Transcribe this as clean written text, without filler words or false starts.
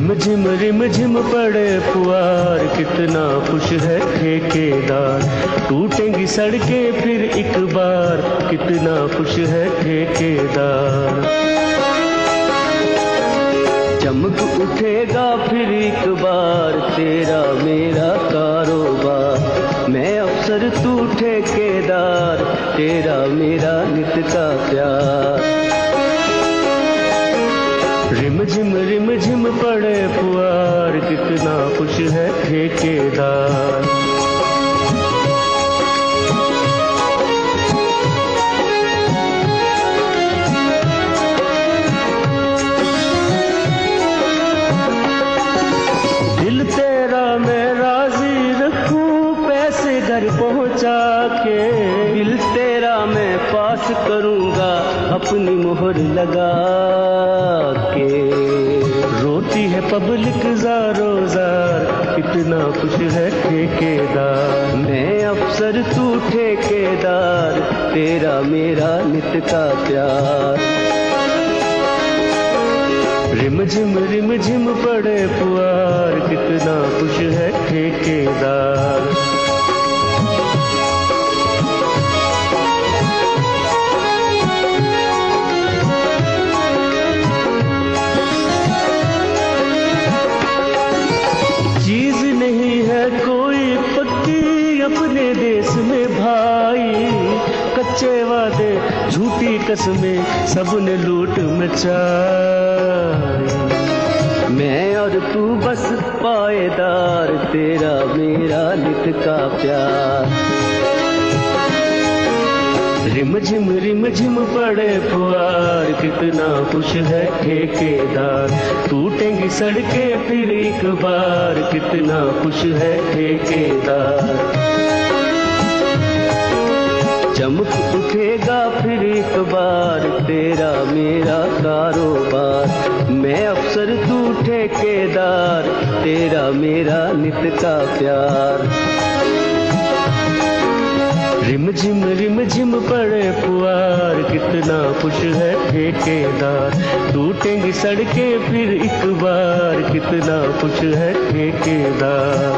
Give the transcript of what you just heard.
Rim झिम पड़े पुआर, कितना खुश है ठेकेदार। टूटेंगी सड़कें फिर एक बार, कितना खुश है ठेकेदार। चमक उठेगा फिर एक बार, तेरा मेरा कारोबार। मैं अफसर तू ठेकेदार, तेरा मेरा नित का प्यार। रिम झिम पड़े पुआर, कितना खुश है ठेकेदार। दिल तेरा मैं राजी रखूं पैसे घर पहुंचा के। दिल तेरा मैं पास करूंगा अपनी मोहर लगा के। रोती है पब्लिक ज़ारो ज़ार, कितना खुश है ठेकेदार। मैं अफसर तू ठेकेदार, तेरा मेरा नित का प्यार। रिम झिम पड़े पुआर, कितना खुश है ठेकेदार। चीज नहीं है कोई पक्की अपने देश में भाई। कच्चे वादे झूठी कसमें सबने लूट मचाई। मैं और तू बस पायेदार, तेरा मेरा नित का प्यार। रिम झिम पड़े पुआर, कितना खुश है ठेकेदार। टूटेंगी सड़कें फिर एक बार, कितना खुश है ठेकेदार। चमक उठेगा फिर एक बार, तेरा मेरा कारोबार। मैं अफसर तू ठेकेदार, तेरा मेरा नित का प्यार। रिम झिम पड़े पुआर, कितना खुश है ठेकेदार। टूटेंगी सड़कें फिर एक बार, कितना खुश है ठेकेदार।